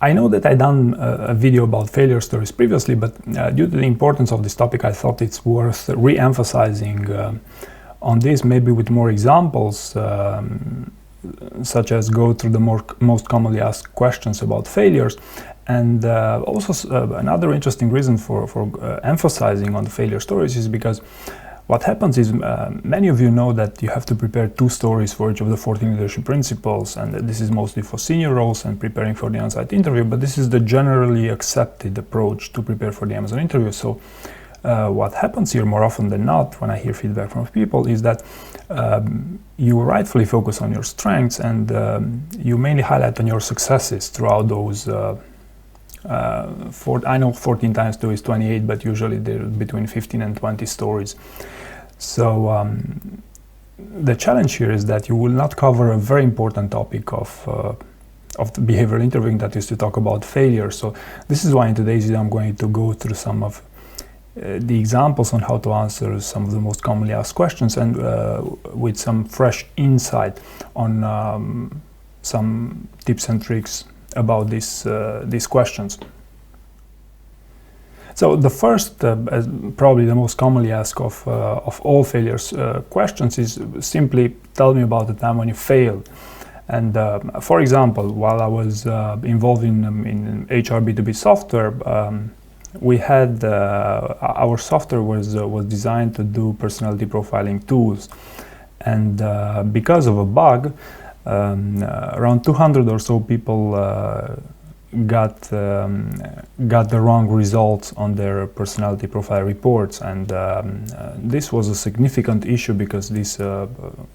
I know that I done a video about failure stories previously, but due to the importance of this topic, I thought it's worth re-emphasizing on this, maybe with more examples, such as go through the most commonly asked questions about failures. And also another interesting reason for emphasizing on the failure stories is because what happens is many of you know that you have to prepare 2 stories for each of the 14 leadership principles, and this is mostly for senior roles and preparing for the on-site interview, but this is the generally accepted approach to prepare for the Amazon interview. So what happens here more often than not when I hear feedback from people is that you rightfully focus on your strengths and you mainly highlight on your successes throughout those I know 14 times 2 is 28, but usually they're between 15 and 20 stories. So the challenge here is that you will not cover a very important topic of the behavioral interviewing, that is to talk about failure. So this is why in today's video I'm going to go through some of the examples on how to answer some of the most commonly asked questions, and with some fresh insight on some tips and tricks about these questions. So the first, probably the most commonly asked of all failures questions is simply tell me about the time when you failed. And for example, while I was involved in HR B2B software, we had our software was designed to do personality profiling tools, and because of a bug, around 200 or so people got the wrong results on their personality profile reports, and this was a significant issue because this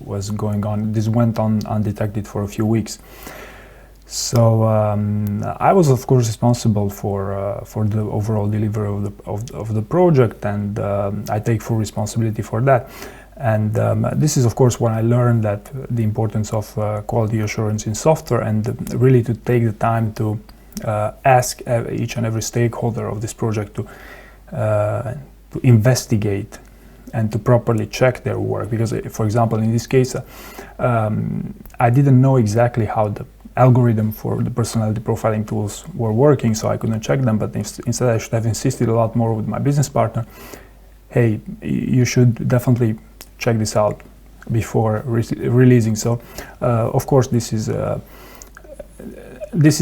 was going on. This went on undetected for a few weeks. So I was of course responsible for the overall delivery of the project, and I take full responsibility for that. And this is of course when I learned that the importance of quality assurance in software, and really to take the time to ask each and every stakeholder of this project to investigate and to properly check their work. Because for example, in this case, I didn't know exactly how the algorithm for the personality profiling tools were working, so I couldn't check them, but instead I should have insisted a lot more with my business partner. Hey, you should definitely check this out before releasing. So of course this is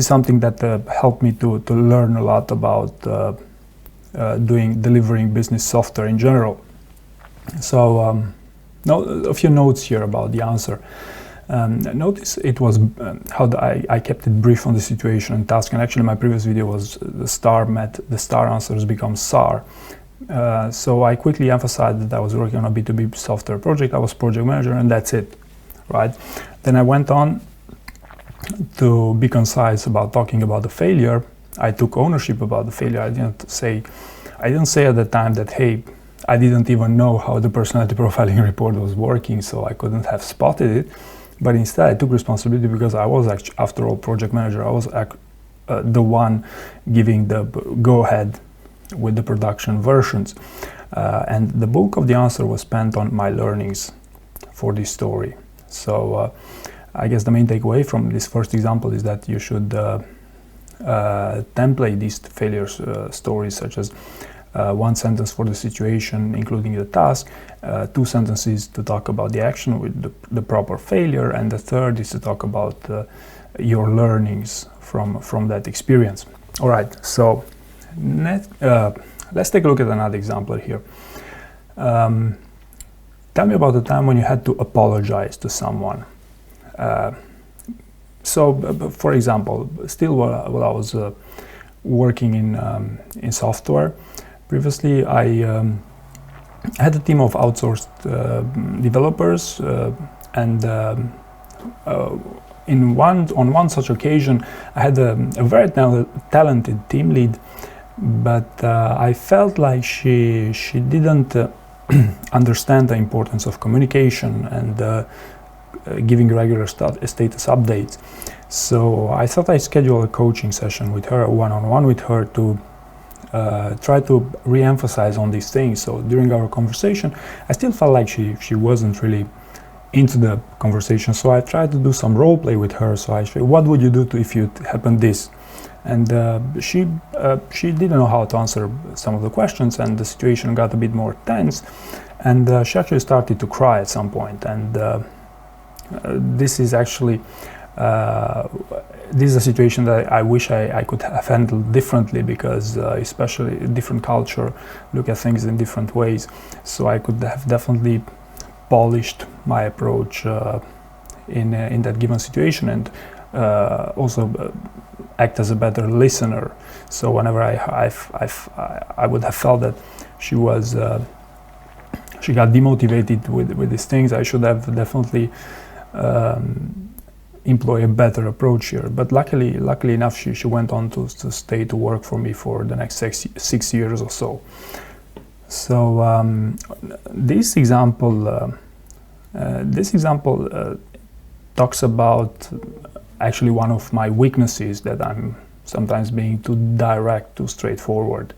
something that helped me to learn a lot about delivering business software in general. So a few notes here about the answer. Notice it was how I kept it brief on the situation and task, and actually my previous video was the star answers become SAR. So I quickly emphasized that I was working on a B2B software project, I was project manager, and that's it, right? Then I went on to be concise about talking about the failure. I took ownership about the failure. I didn't say at the time that, hey, I didn't even know how the personality profiling report was working, so I couldn't have spotted it. But instead I took responsibility because I was actually, after all, project manager. I was the one giving the go-ahead with the production versions, and the bulk of the answer was spent on my learnings for this story. So I guess the main takeaway from this first example is that you should template these failure stories, such as one sentence for the situation including the task, 2 sentences to talk about the action with the proper failure, and the third is to talk about your learnings from that experience. All right, so let's take a look at another example here. Tell me about the time when you had to apologize to someone. So, for example, still while I was working in software, previously I had a team of outsourced developers, and on one such occasion I had a very talented team lead, but I felt like she didn't understand the importance of communication and giving regular status updates. So I thought I'd schedule a coaching session with her, one-on-one with her, to try to re-emphasize on these things. So during our conversation, I still felt like she wasn't really into the conversation. So I tried to do some role play with her. So I said, what would you do if you happened this? And she didn't know how to answer some of the questions, and the situation got a bit more tense, and she actually started to cry at some point. And this is actually this is a situation that I wish I could have handled differently, because especially a different culture look at things in different ways. So I could have definitely polished my approach in that given situation, and also act as a better listener. So whenever I would have felt that she got demotivated with these things, I should have definitely employ a better approach here. But luckily enough, she went on to stay to work for me for the next 6 years or so. So this example talks about actually one of my weaknesses, that I'm sometimes being too direct, too straightforward.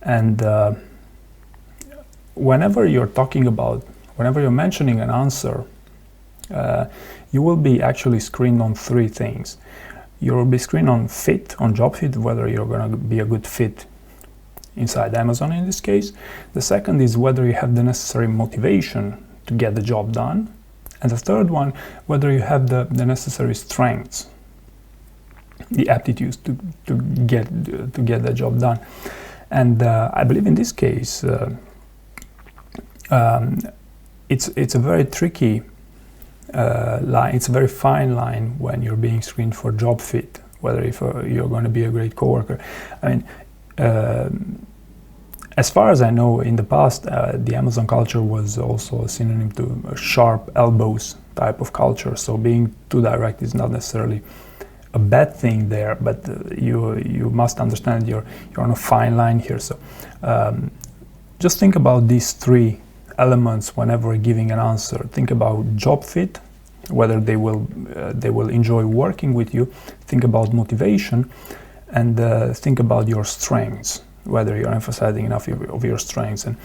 And whenever you're mentioning an answer, you will be actually screened on 3 things. You will be screened on fit, on job fit, whether you're going to be a good fit inside Amazon in this case. The second is whether you have the necessary motivation to get the job done. And the third one, whether you have the necessary strengths, the aptitudes to get the job done. And I believe in this case, it's a very tricky line. It's a very fine line when you're being screened for job fit, whether if you're going to be a great coworker. I mean, as far as I know, in the past, the Amazon culture was also a synonym to a sharp elbows type of culture. So being too direct is not necessarily a bad thing there, but you must understand you're on a fine line here. So just think about these 3 elements whenever giving an answer. Think about job fit, whether they will enjoy working with you. Think about motivation, and think about your strengths, whether you're emphasizing enough of your strengths. And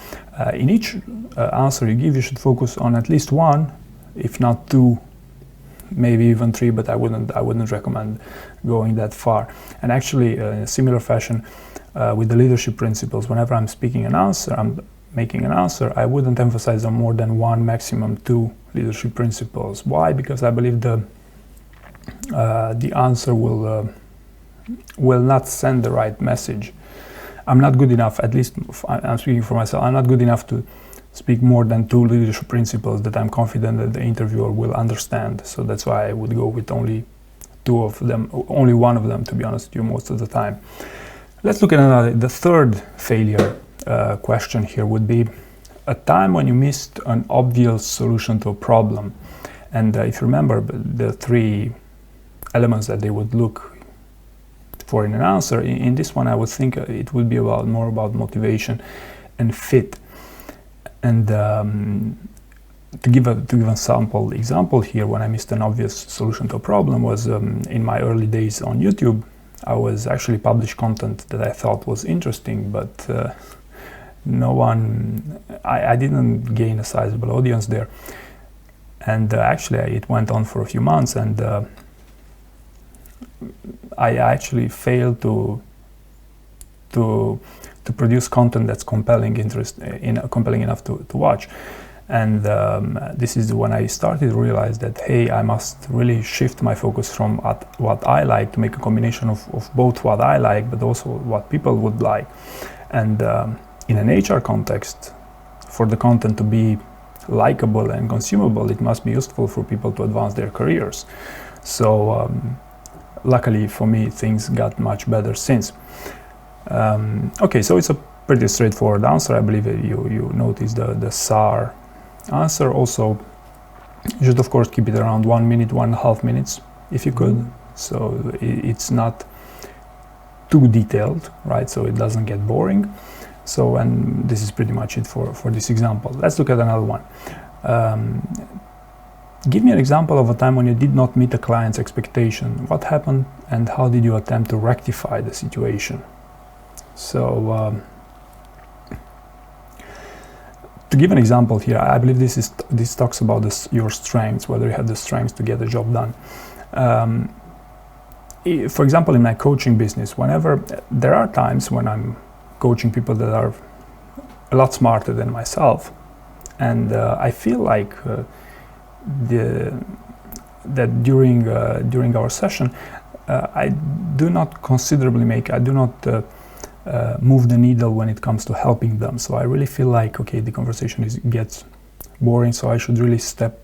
in each answer you give, you should focus on at least 1, if not 2, maybe even 3, but I wouldn't recommend going that far. And actually, in a similar fashion, with the leadership principles, whenever I'm making an answer, I wouldn't emphasize on more than 1, maximum 2 leadership principles. Why? Because I believe the answer will not send the right message. I'm not good enough, at least I'm speaking for myself, I'm not good enough to speak more than 2 leadership principles that I'm confident that the interviewer will understand. So that's why I would go with only 2 of them, only 1 of them, to be honest with you, most of the time. Let's look at the third failure question here would be a time when you missed an obvious solution to a problem. And if you remember the 3 elements that they would look for in an answer, in this one I would think it would be more about motivation and fit. And to give a sample example here, when I missed an obvious solution to a problem was in my early days on YouTube. I was actually published content that I thought was interesting, but I didn't gain a sizable audience there. And actually it went on for a few months, and I actually failed to produce content that's compelling enough to watch. And this is when I started to realize that, hey, I must really shift my focus from what I like to make a combination of both what I like but also what people would like. And in an HR context, for the content to be likable and consumable, it must be useful for people to advance their careers. So luckily for me, things got much better since. Okay, so it's a pretty straightforward answer. I believe you notice the SAR answer. Also, you should of course keep it around 1 minute, 1.5 minutes if you could. So it's not too detailed, right? So it doesn't get boring. So, and this is pretty much it for this example. Let's look at another one. Give me an example of a time when you did not meet a client's expectation. What happened and how did you attempt to rectify the situation? So, to give an example here, I believe this talks about your strengths, whether you have the strengths to get the job done. for example, in my coaching business, whenever there are times when I'm coaching people that are a lot smarter than myself, and I feel like that during our session, I do not move the needle when it comes to helping them. So I really feel like, okay, the conversation gets boring, so I should really step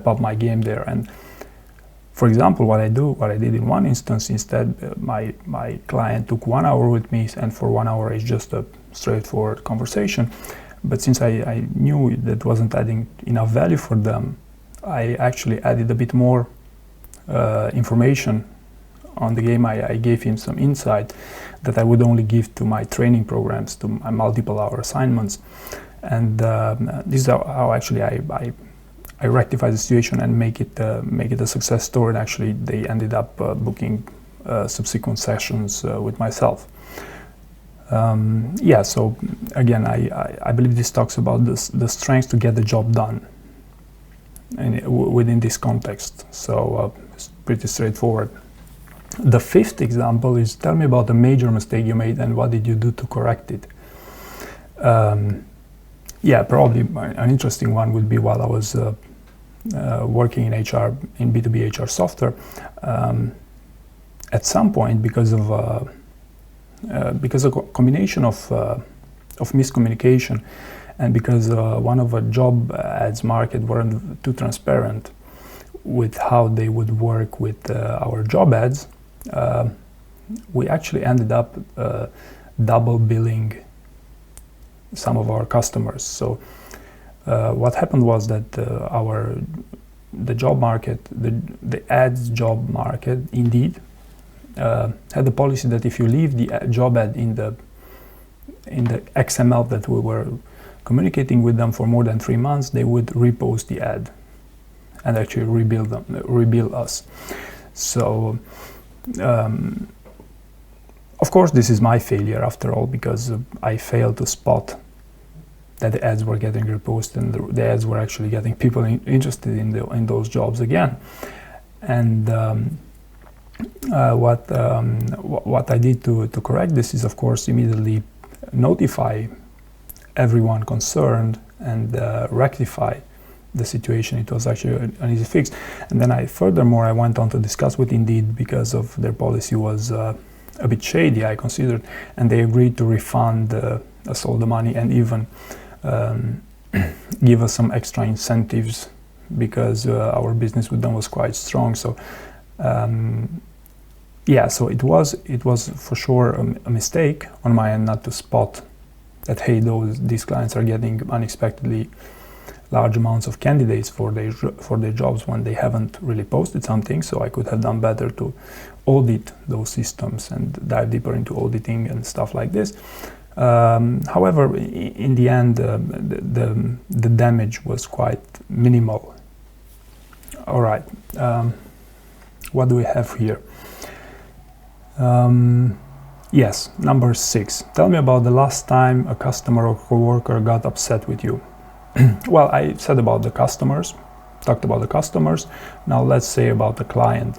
up my game there. And for example, what I did in one instance, instead, my client took 1 hour with me, and for 1 hour it's just a straightforward conversation. But since I knew that wasn't adding enough value for them, I actually added a bit more information on the game. I gave him some insight that I would only give to my training programs, to my multiple hour assignments. And this is how actually I rectify the situation and make it a success story. And actually, they ended up booking subsequent sessions with myself. So again, I believe this talks about the strength to get the job done, and within this context. So it's pretty straightforward. The fifth example is, tell me about the major mistake you made and what did you do to correct it. Probably an interesting one would be while I was working in HR, in B2B HR software. At some point, because of a combination of miscommunication, and because one of the job ads market weren't too transparent with how they would work with our job ads, we actually ended up double billing some of our customers. So what happened was that the job market, the ads job market, Indeed, had the policy that if you leave the job ad in the XML that we were communicating with them for more than 3 months, they would repost the ad and actually rebill us. So of course, this is my failure after all, because I failed to spot that the ads were getting reposted and the ads were actually getting people interested in those jobs again. And what I did to correct this is, of course, immediately notify everyone concerned and rectify the situation. It was actually an easy fix. And then furthermore I went on to discuss with Indeed, because of their policy was a bit shady, I considered, and they agreed to refund us all the money and even give us some extra incentives, because our business with them was quite strong. So so it was for sure a mistake on my end not to spot that, hey, these clients are getting unexpectedly large amounts of candidates for their jobs when they haven't really posted something. So I could have done better to audit those systems and dive deeper into auditing and stuff like this. However, in the end, the damage was quite minimal. All right, what do we have here? Yes, number 6. Tell me about the last time a customer or coworker got upset with you. Well, I said about the customers, talked about the customers. Now let's say about the client.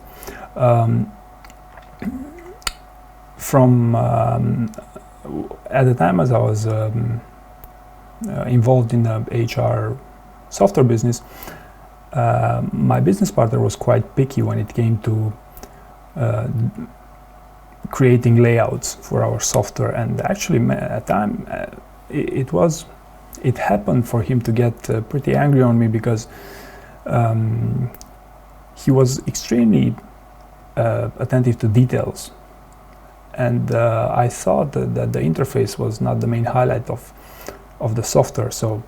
At the time as I was involved in the HR software business, my business partner was quite picky when it came to creating layouts for our software, and actually at the time it happened for him to get pretty angry on me, because he was extremely attentive to details, and I thought that the interface was not the main highlight of the software. So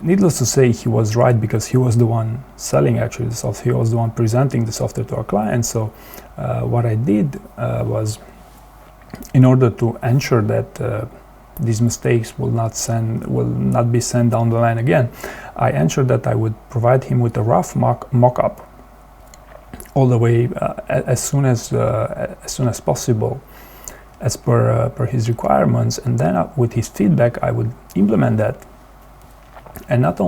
needless to say, he was right, because he was the one selling actually the software. He was the one presenting the software to our clients. So what I did was, in order to ensure that these mistakes will not be sent down the line again, I ensured that I would provide him with a rough mock-up all the way as soon as possible, as per his requirements, and then with his feedback I would implement that, and not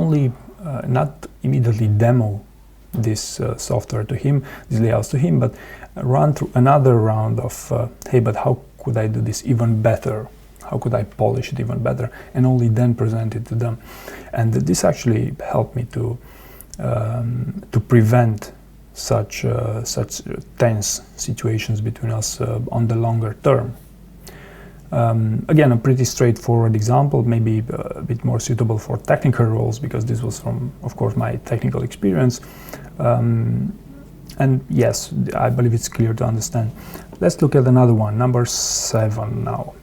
immediately demo this software to him, these layouts to him, but run through another round of, hey, but how could I do this even better? How could I polish it even better? And only then present it to them. And this actually helped me to prevent such tense situations between us on the longer term. Again, a pretty straightforward example, maybe a bit more suitable for technical roles, because this was from, of course, my technical experience. And yes, I believe it's clear to understand. Let's look at another one, number 7 now.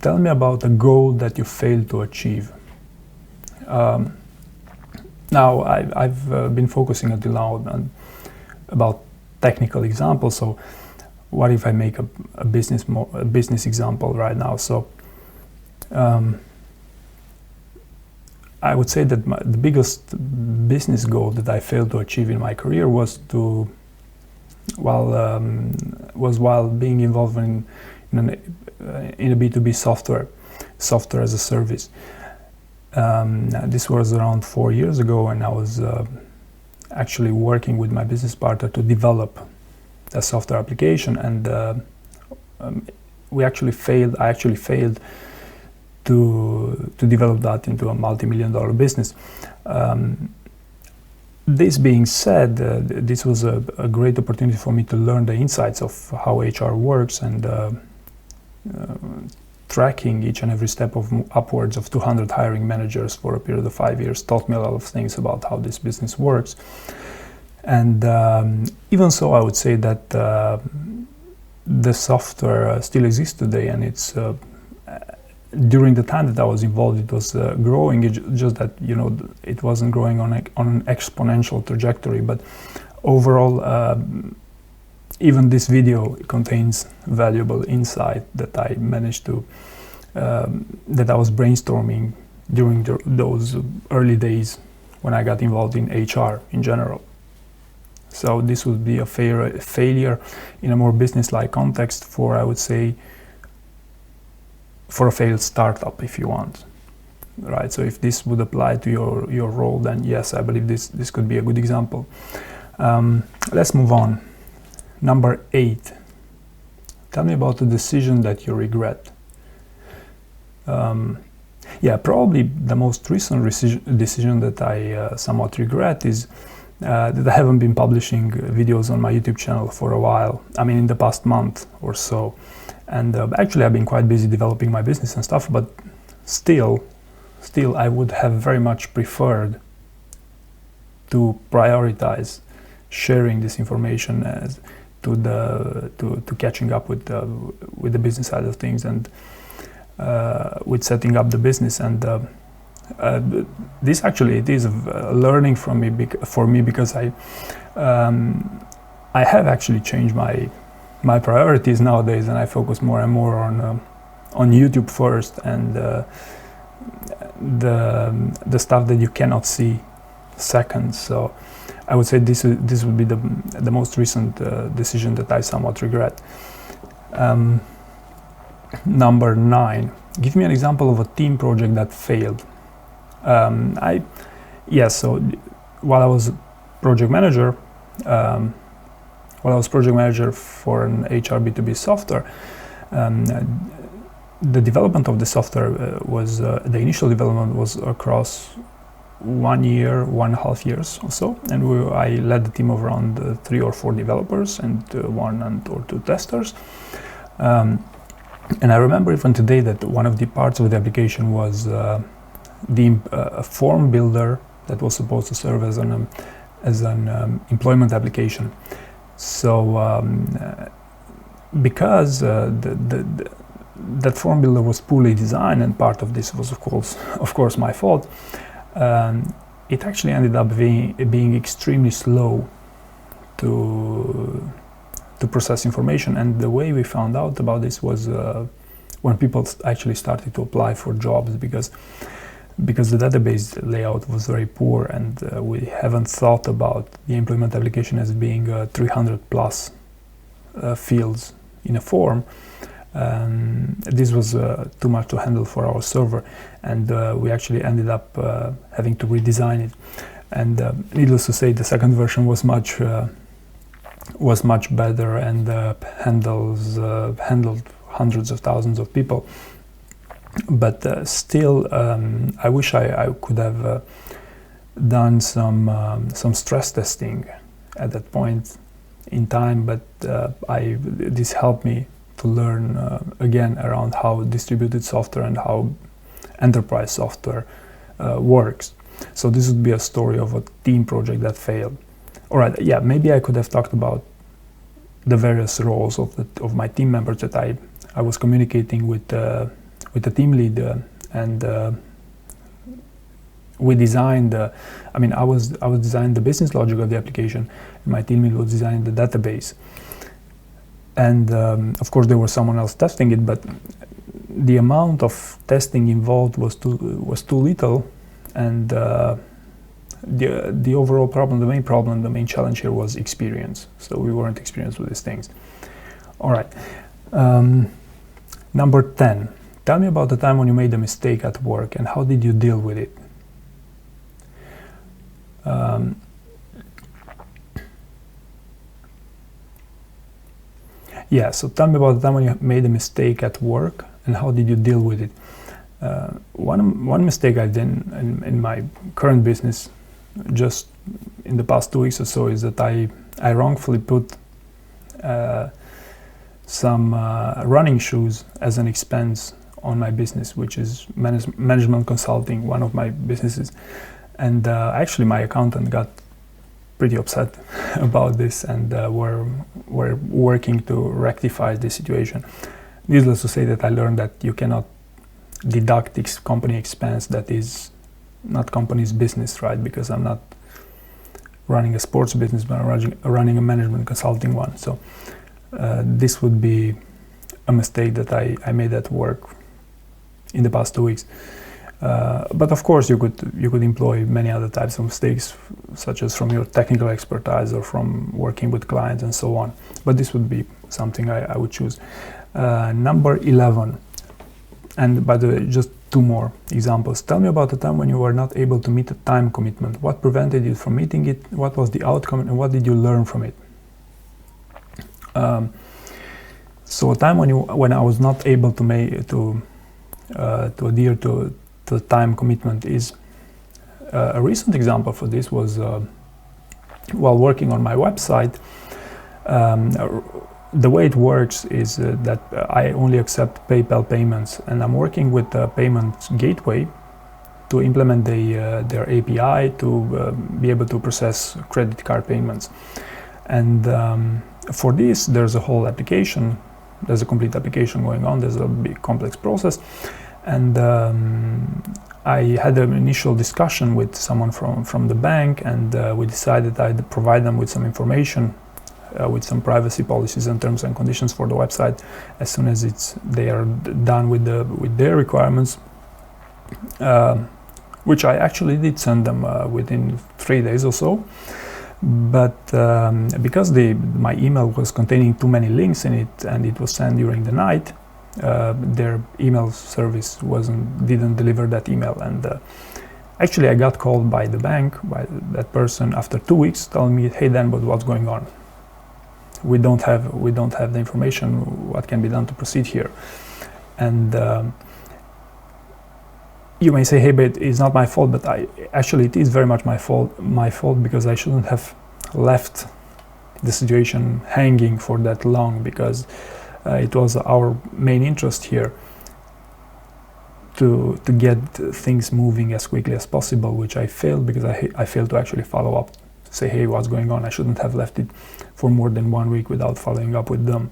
Tell me about a goal that you failed to achieve. Now, I've been focusing until now on about technical examples, so what if I make a business example right now? So I would say that the biggest business goal that I failed to achieve in my career was while being involved in a B2B software as a service. This was around 4 years ago, and I was actually working with my business partner to develop a software application, and I actually failed to develop that into a multi-million-dollar business. This being said, this was a great opportunity for me to learn the insights of how HR works, and tracking each and every step of upwards of 200 hiring managers for a period of 5 years taught me a lot of things about how this business works. And even so, I would say that the software still exists today, and it's during the time that I was involved, it was growing. Just that, you know, it wasn't growing on an exponential trajectory. But overall, even this video contains valuable insight that I managed to, that I was brainstorming during those early days when I got involved in HR in general. So this would be a failure in a more business-like context for, I would say, for a failed startup, if you want, right? So if this would apply to your role, then yes, I believe this could be a good example. Let's move on. Number 8. Tell me about a decision that you regret. Yeah, probably the most recent decision that I somewhat regret is that I haven't been publishing videos on my YouTube channel for a while. I mean, in the past month or so. And actually, I've been quite busy developing my business and stuff, but still, I would have very much preferred to prioritize sharing this information as to catching up with the business side of things, and with setting up the business. And this actually, it is a learning for me because I have actually changed my priorities nowadays, and I focus more and more on YouTube first, and the stuff that you cannot see second. So I would say this would be the most recent decision that I somewhat regret. Number 9. Give me an example of a team project that failed. So while I was project manager. While I was project manager for an HR B2B software, the development of the software the initial development was across 1 year, 1.5 years or so, and I led the team of around 3 or 4 developers and 1 or 2 testers. And I remember even today that one of the parts of the application was a form builder that was supposed to serve as an employment application. So because that form builder was poorly designed, and part of this was of course my fault, it actually ended up being extremely slow to process information. And the way we found out about this was when people actually started to apply for jobs, because the database layout was very poor, and we haven't thought about the employment application as being 300 plus fields in a form. This was too much to handle for our server, and we actually ended up having to redesign it. And needless to say, the second version was much better and handled hundreds of thousands of people. But still, I wish I could have done some stress testing at that point in time. But this helped me to learn again around how distributed software and how enterprise software works. So this would be a story of a team project that failed. All right, yeah, maybe I could have talked about the various roles of my team members that I was communicating with the team lead, and we designed. I was designing the business logic of the application, and my team lead was designing the database. And of course, there was someone else testing it, but the amount of testing involved was too little, and the overall problem, the main challenge here was experience. So we weren't experienced with these things. All right. Number 10. Tell me about the time when you made a mistake at work and how did you deal with it? So tell me about the time when you made a mistake at work and how did you deal with it? One mistake I did in my current business just in the past 2 weeks or so is that I wrongfully put some running shoes as an expense on my business, which is management consulting, one of my businesses. And actually my accountant got pretty upset about this, and we're working to rectify the situation. Needless to say that I learned that you cannot deduct company expense that is not company's business, right? Because I'm not running a sports business, but I'm running a management consulting one. So this would be a mistake that I made at work in the past 2 weeks. But of course, you could employ many other types of mistakes, such as from your technical expertise or from working with clients and so on. But this would be something I would choose. Number 11. And by the way, just 2 more examples. Tell me about the time when you were not able to meet a time commitment. What prevented you from meeting it? What was the outcome, and what did you learn from it? So a time when I was not able to adhere to the time commitment is a recent example for this was while working on my website. The way it works is that I only accept PayPal payments, and I'm working with the payment gateway to implement their API to be able to process credit card payments. And for this, there's a whole application. There's a complete application going on. There's a big complex process. And I had an initial discussion with someone from the bank, and we decided I'd provide them with some information with some privacy policies and terms and conditions for the website as soon as they are done with their requirements, which I actually did send them within 3 days or so. But because my email was containing too many links in it and it was sent during the night, their email service didn't deliver that email. And actually I got called by the bank, by that person, after 2 weeks, telling me, "Hey Dan, but what's going on? We don't have the information. What can be done to proceed here?" And you may say, "Hey, but it's not my fault." But actually it is very much my fault because I shouldn't have left the situation hanging for that long, because it was our main interest here to get things moving as quickly as possible, which I failed because I failed to actually follow up, to say, "Hey, what's going on?" I shouldn't have left it for more than 1 week without following up with them.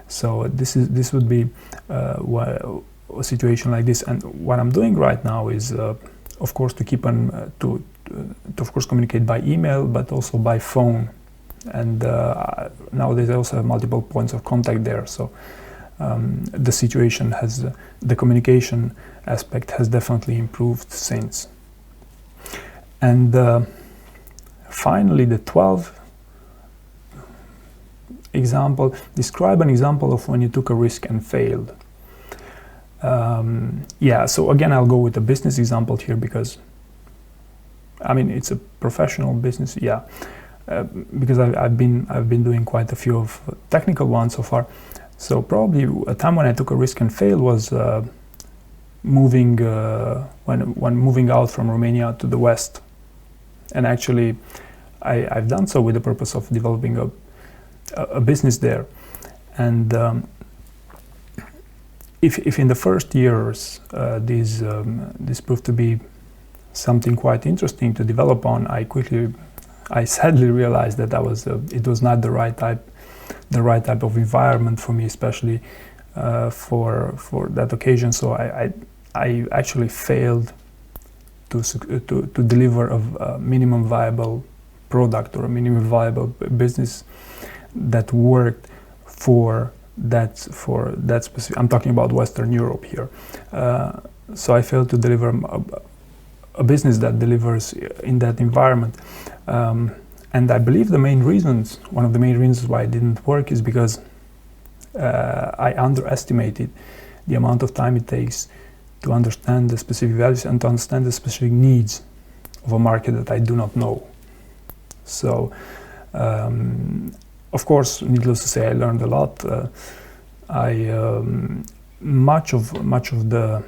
So this would be a situation like this. And what I'm doing right now is, of course, to keep on to of course communicate by email, but also by phone. And nowadays I also have multiple points of contact there. So the situation the communication aspect has definitely improved since. And finally, the 12th example, describe an example of when you took a risk and failed. So again, I'll go with a business example here because I mean, it's a professional business, yeah, because I've been doing quite a few of technical ones so far. So probably a time when I took a risk and failed was moving when moving out from Romania to the West, and actually I've done so with the purpose of developing a business there, and if in the first years this proved to be something quite interesting to develop on, I sadly realized that it was not the right type of environment for me, especially for that occasion. So I actually failed to deliver a minimum viable product or a minimum viable business that worked for that specific. I'm talking about Western Europe here. So I failed to deliver a business that delivers in that environment. And I believe one of the main reasons why it didn't work is because I underestimated the amount of time it takes to understand the specific values and to understand the specific needs of a market that I do not know. So, of course, needless to say, I learned a lot. Much of the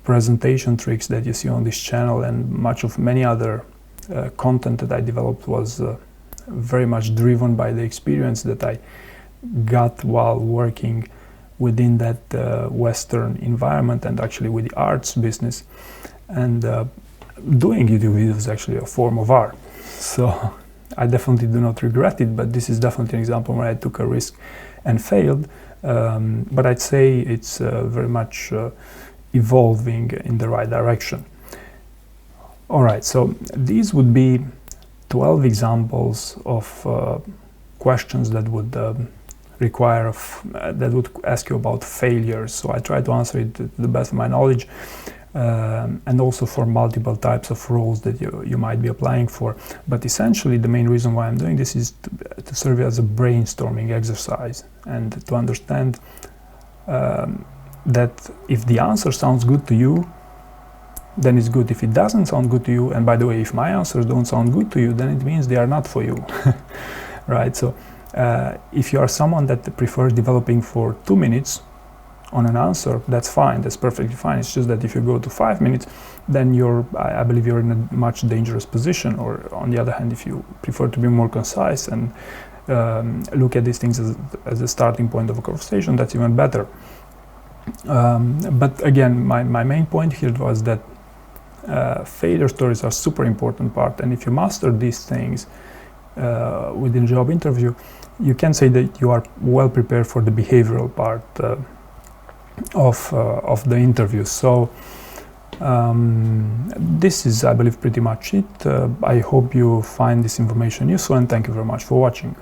presentation tricks that you see on this channel and much of many other content that I developed was very much driven by the experience that I got while working within that Western environment and actually with the arts business. And doing YouTube videos is actually a form of art. So I definitely do not regret it, but this is definitely an example where I took a risk and failed. But I'd say it's very much evolving in the right direction. All right, so these would be 12 examples of questions that would that would ask you about failures. So I try to answer it to the best of my knowledge, and also for multiple types of roles that you might be applying for. But essentially, the main reason why I'm doing this is to serve as a brainstorming exercise and to understand that if the answer sounds good to you, then it's good. If it doesn't sound good to you, and by the way, if my answers don't sound good to you, then it means they are not for you, right? So if you are someone that prefers developing for 2 minutes on an answer, that's fine, that's perfectly fine. It's just that if you go to 5 minutes, then I believe you're in a much dangerous position. Or on the other hand, if you prefer to be more concise and look at these things as a starting point of a conversation, that's even better. But again, my main point here was that failure stories are super important part, and if you master these things within a job interview, you can say that you are well prepared for the behavioral part of the interview. So this is, I believe, pretty much it. I hope you find this information useful, and thank you very much for watching.